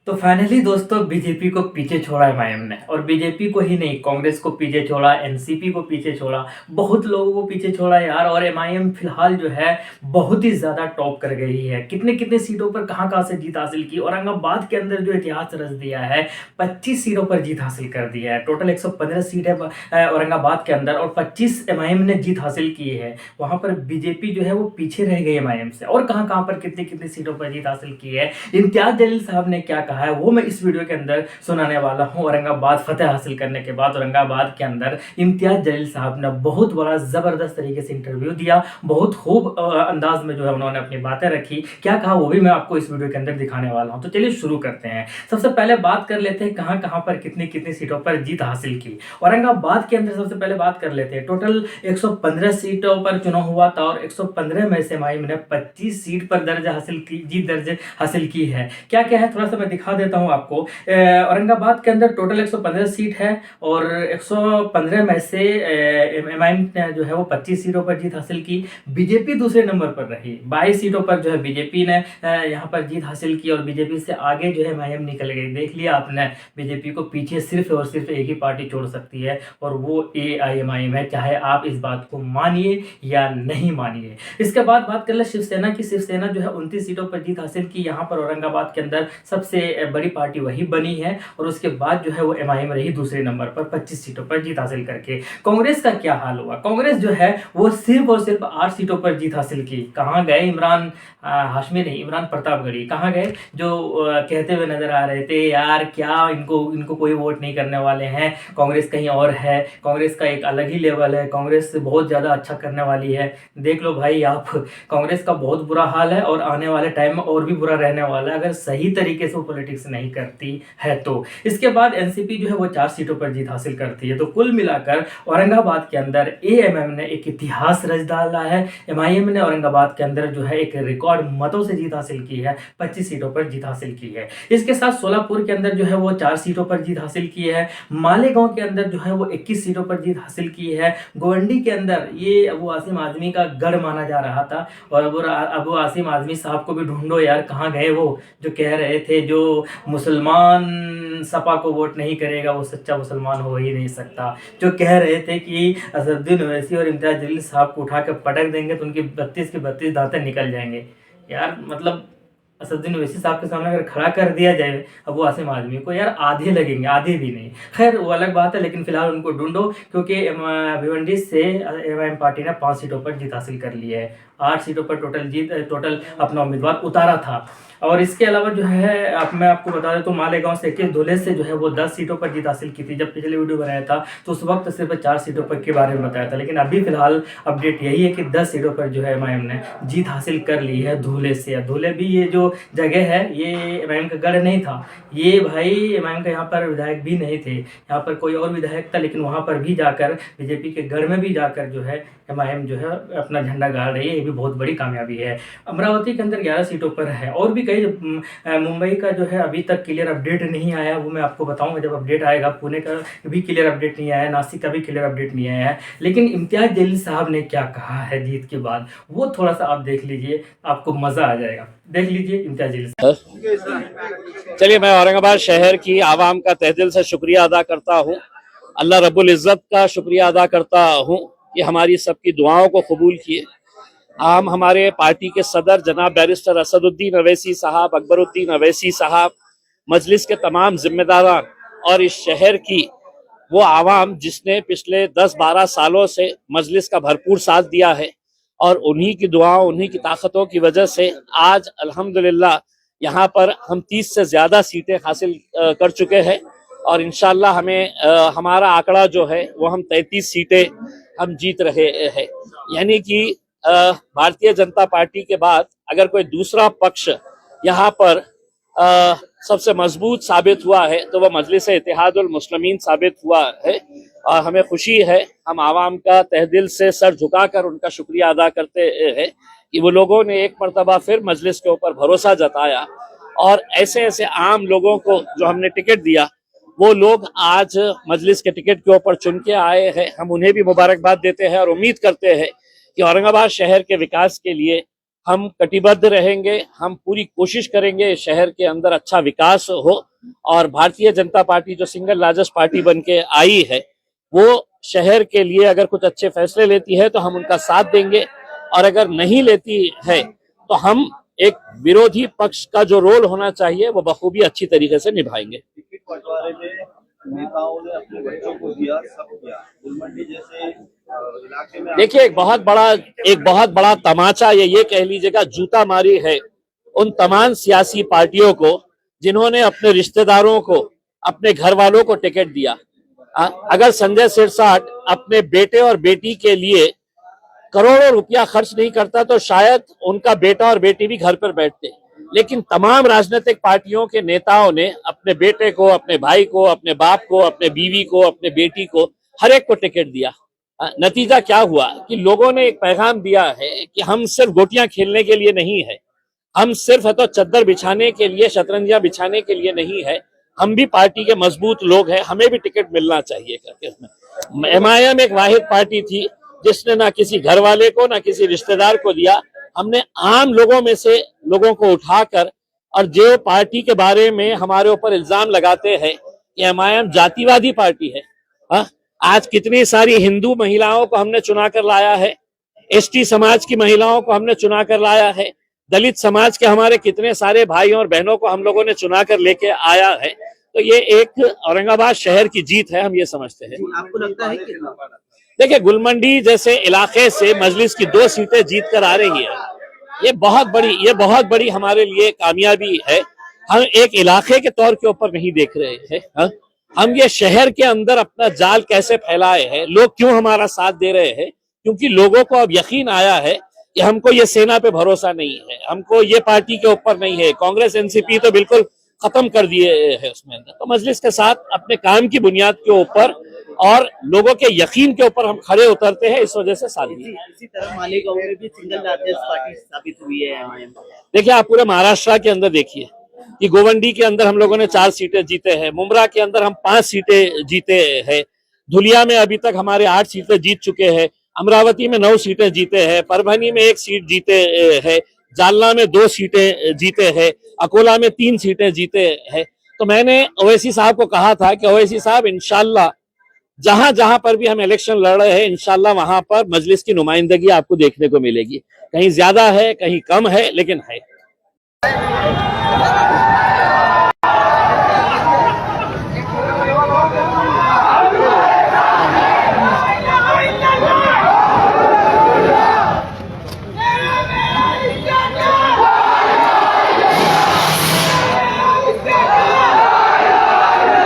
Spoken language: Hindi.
तो फाइनली दोस्तों बीजेपी को पीछे छोड़ा एमआईएम ने। और बीजेपी को ही नहीं, कांग्रेस को पीछे छोड़ा, एनसीपी को पीछे छोड़ा, बहुत लोगों को पीछे छोड़ा यार। और एमआईएम फिलहाल जो है बहुत ही ज्यादा टॉप कर गई है। कितने कितने सीटों पर कहां कहां से जीत हासिल की। औरंगाबाद के अंदर जो इतिहास रच दिया है, 25 सीटों पर जीत हासिल कर दी है। टोटल 115 सीट है औरंगाबाद के अंदर, और 25 एमआईएम ने जीत हासिल की है। वहां पर बीजेपी जो है वो पीछे रह गई एमआईएम से। और कहां कहां पर कितनी कितनी सीटों पर जीत हासिल की है, इम्तियाज जलील साहब ने क्या कहा है, वो मैं इस वीडियो के अंदर सुनाने वाला हूं। औरंगाबाद फतेह हासिल करने के बाद औरंगाबाद के अंदर इम्तियाज जलील साहब ने बहुत बड़ा जबरदस्त तरीके से इंटरव्यू दिया। बहुत खूब अंदाज में जो है उन्होंने अपनी बातें रखी। क्या कहा वो भी मैं आपको इस वीडियो के अंदर दिखाने वाला हूं। तो चलिए शुरू करते हैं। सबसे पहले बात कर लेते हैं कहां कहां पर कितनी कितनी सीटों पर जीत हासिल की। औरंगाबाद के अंदर सबसे पहले बात कर लेते हैं। टोटल 115 सीटों पर चुनाव हुआ था, और 115 में से एमआईएम ने 25 सीट पर दर्ज हासिल की, जीत दर्ज हासिल की है। क्या क्या है थोड़ा सा मैं दिखा देता हूं आपको। औरंगाबाद के अंदर टोटल 115 सीट है, और 115 में से एमआईएम ने जो है वो 25 सीटों पर जीत हासिल की। बीजेपी दूसरे नंबर पर रही, 22 सीटों पर जो है बीजेपी ने यहाँ पर जीत हासिल की। और बीजेपी से आगे जो है एमआईएम निकल गई। देख लिया आपने, बीजेपी को पीछे सिर्फ और सिर्फ एक ही पार्टी छोड़ सकती है, और वो एआईएमआईएम है, चाहे आप इस बात को मानिए या नहीं मानिए। इसके बाद बात कर ले शिवसेना की। शिवसेना जो है 29 सीटों पर जीत हासिल की। यहाँ पर औरंगाबाद के अंदर सबसे बड़ी पार्टी वही बनी है, और उसके बाद जो है वो एमआईएम रही दूसरे नंबर पर 25 सीटों पर जीत हासिल करके। कांग्रेस का क्या हाल हुआ, कांग्रेस जो है वो सिर्फ और सिर्फ 8 सीटों पर जीत हासिल की। कहाँ गए इमरान हाशमी, नहीं इमरान प्रतापगढ़ी, कहाँ गए जो कहते हुए नजर आ रहे थे यार क्या इनको इनको कोई वोट नहीं करने वाले हैं, कांग्रेस कहीं और है, कांग्रेस का एक अलग ही लेवल है, कांग्रेस बहुत ज्यादा अच्छा करने वाली है। देख लो भाई आप, कांग्रेस का बहुत बुरा हाल है, और आने वाले टाइम में और भी बुरा रहने वाला है अगर सही तरीके से वो पॉलिटिक्स नहीं करती है तो। इसके बाद एनसीपी जो है वो 4 सीटों पर जीत हासिल करती है। तो कुल मिलाकर औरंगाबाद के अंदर एएमएम ने एक इतिहास रच डाला है। एमआईएम ने औरंगाबाद के अंदर जो है एक रिकॉर्ड मतों से जीत हासिल की है, 25 सीटों पर जीत हासिल की है। इसके साथ सोलापुर के अंदर जो है वो 4 सीटों पर जीत हासिल की है। मालेगांव के अंदर जो है वो 21 सीटों पर जीत हासिल की है। गोवंडी के अंदर ये अबू आसिम आजमी का गढ़ माना जा रहा था, और अबू आसिम आजमी साहब को भी ढूंढो यार, कहाँ गए वो जो कह रहे थे जो मुसलमान सपा को वोट नहीं करेगा वो सच्चा मुसलमान हो ही नहीं सकता, जो कह रहे थे कि असदुद्दीन ओवैसी और इम्तियाज जलील साहब को उठा कर पटक देंगे तो उनकी 32 की 32 दांतें निकल जाएंगे। यार मतलब असदुद्दीन ओवैसी साहब के सामने अगर खड़ा कर दिया जाए अबू आसिम आजमी को, यार आधे लगेंगे, आधे भी नहीं। खैर वो अलग बात है, लेकिन फिलहाल उनको ढूंढो, क्योंकि भिवंडी से एमआईएम पार्टी ने 5 सीटों पर जीत हासिल कर ली है। 8 सीटों पर टोटल अपना उम्मीदवार उतारा था। और इसके अलावा जो है अब मैं आपको बता दें तो मालेगांव से 21 धुले से जो है वो 10 सीटों पर जीत हासिल की थी। जब पिछले वीडियो बनाया था तो उस वक्त सिर्फ 4 सीटों पर के बारे में बताया था, लेकिन अभी फिलहाल अपडेट यही है कि 10 सीटों पर जो है एमआईएम ने जीत हासिल कर ली है धुले से। धुले भी ये जो जगह है ये एमआईएम का गढ़ नहीं था, ये भाई एमआईएम का यहाँ पर विधायक भी नहीं थे, यहाँ पर कोई और विधायक था, लेकिन वहाँ पर भी जाकर बीजेपी के गढ़ में भी जाकर जो है एमआईएम जो है अपना झंडा गाड़ रही है। ये भी बहुत बड़ी कामयाबी है। अमरावती के अंदर 11 सीटों पर है, और भी कई मुंबई का जो है अभी तक क्लियर अपडेट नहीं आया, वो मैं आपको बताऊंगा जब अपडेट आएगा। पुणे का भी क्लियर अपडेट नहीं आया, नासिक का भी क्लियर अपडेट नहीं आया है। लेकिन इम्तियाज जलील साहब ने क्या कहा है जीत के बाद, वो थोड़ा सा आप देख लीजिए, आपको मजा आ जाएगा। देख लीजिए इम्तियाज जलील साहब। चलिए, मैं औरंगाबाद शहर की आवाम का तहे दिल से शुक्रिया अदा करता हूँ। अल्लाह रब्बुल इज़्ज़त का शुक्रिया अदा करता हूँ कि हमारी सबकी दुआओं को कबूल किए। हम हमारे पार्टी के सदर जनाब बैरिस्टर असदुद्दीन अवैसी साहब, अकबरुद्दीन अवैसी साहब, मजलिस के तमाम जिम्मेदारान और इस शहर की वो आवाम जिसने पिछले 10-12 सालों से मजलिस का भरपूर साथ दिया है, और उन्हीं की दुआओं, उन्हीं की ताकतों की वजह से आज अल्हम्दुलिल्लाह यहाँ पर हम 30 से ज़्यादा सीटें हासिल कर चुके हैं। और इंशाल्लाह हमें हमारा आंकड़ा जो है वो हम 33 सीटें हम जीत रहे हैं। यानी कि भारतीय जनता पार्टी के बाद अगर कोई दूसरा पक्ष यहाँ पर सबसे मजबूत साबित हुआ है तो वह मजलिस इत्तेहादुल मुस्लिमीन साबित हुआ है। और हमें खुशी है, हम आवाम का तहे दिल से सर झुकाकर उनका शुक्रिया अदा करते हैं कि वो लोगों ने एक मरतबा फिर मजलिस के ऊपर भरोसा जताया, और ऐसे ऐसे आम लोगों को जो हमने टिकट दिया वो लोग आज मजलिस के टिकट के ऊपर चुन के आए हैं। हम उन्हें भी मुबारकबाद देते हैं और उम्मीद करते हैं कि औरंगाबाद शहर के विकास के लिए हम कटिबद्ध रहेंगे, हम पूरी कोशिश करेंगे शहर के अंदर अच्छा विकास हो और भारतीय जनता पार्टी जो सिंगल लार्जेस्ट पार्टी बन के आई है वो शहर के लिए अगर कुछ अच्छे फैसले लेती है तो हम उनका साथ देंगे और अगर नहीं लेती है तो हम एक विरोधी पक्ष का जो रोल होना चाहिए वो बखूबी अच्छी तरीके से निभाएंगे। टिकट बंटवारे में नेताओं ने अपने बच्चों को दिया, सब किया। गुलमंडी जैसे इलाके में देखिए एक बहुत बड़ा तमाचा ये कह लीजिएगा जूता मारी है उन तमाम सियासी पार्टियों को जिन्होंने अपने रिश्तेदारों को अपने घर वालों को टिकट दिया। अगर संजय सिरसाट अपने बेटे और बेटी के लिए करोड़ों रुपया खर्च नहीं करता तो शायद उनका बेटा और बेटी भी घर पर बैठते, लेकिन तमाम राजनीतिक पार्टियों के नेताओं ने अपने बेटे को, अपने भाई को, अपने बाप को, अपने बीवी को, अपने बेटी को, हर एक को टिकट दिया। नतीजा क्या हुआ कि लोगों ने एक पैगाम दिया है कि हम सिर्फ गोटियां खेलने के लिए नहीं है, हम सिर्फ है तो चद्दर बिछाने के लिए, शतरंजियां बिछाने के लिए नहीं है, हम भी पार्टी के मजबूत लोग हैं, हमें भी टिकट मिलना चाहिए करके। एमआईएम एक वाहिद पार्टी थी जिसने ना किसी घर वाले को ना किसी रिश्तेदार को दिया। हमने आम लोगों में से लोगों को उठाकर, और जो पार्टी के बारे में हमारे ऊपर इल्जाम लगाते हैं कि एमआईएम जातिवादी पार्टी है, आज कितनी सारी हिंदू महिलाओं को हमने चुना कर लाया है, एसटी समाज की महिलाओं को हमने चुना कर लाया है, दलित समाज के हमारे कितने सारे भाइयों और बहनों को हम लोगों ने चुना कर लेके आया है। तो ये एक औरंगाबाद शहर की जीत है, हम ये समझते हैं। आपको लगता है कि देखिए गुलमंडी जैसे इलाके से मजलिस की 2 सीटें जीत कर आ रही है, ये बहुत बड़ी हमारे लिए कामयाबी है। हम एक इलाके के तौर के ऊपर नहीं देख रहे हैं, हम ये शहर के अंदर अपना जाल कैसे फैलाए हैं, लोग क्यों हमारा साथ दे रहे हैं, क्योंकि लोगों को अब यकीन आया है कि हमको ये सेना पे भरोसा नहीं है, हमको ये पार्टी के ऊपर नहीं है, कांग्रेस एनसीपी तो बिल्कुल खत्म कर दिए है उसमें। तो मजलिस के साथ अपने काम की बुनियाद के ऊपर और लोगों के यकीन के ऊपर हम खड़े उतरते हैं, इस वजह से साथ दिए। इसी तरह मालेगांव में भी सिंगल लार्जेस्ट पार्टी साबित हुई है एमआईएम। देखिए आप पूरे महाराष्ट्र के अंदर देखिए कि गोवंडी के अंदर हम लोगों ने 4 सीटें जीते हैं, मुमरा के अंदर हम 5 सीटें जीते हैं, धुलिया में अभी तक हमारे 8 सीटें जीत चुके हैं, अमरावती में 9 सीटें जीते हैं, परभनी में 1 सीट जीते हैं, जालना में 2 सीटें जीते हैं, अकोला में 3 सीटें जीते हैं। तो मैंने ओवैसी साहब को कहा था कि ओवैसी साहब इंशाल्लाह जहां जहां पर भी हम इलेक्शन लड़ रहे हैं इंशाल्लाह वहां पर मजलिस की नुमाइंदगी आपको देखने को मिलेगी, कहीं ज्यादा है कहीं कम है लेकिन है।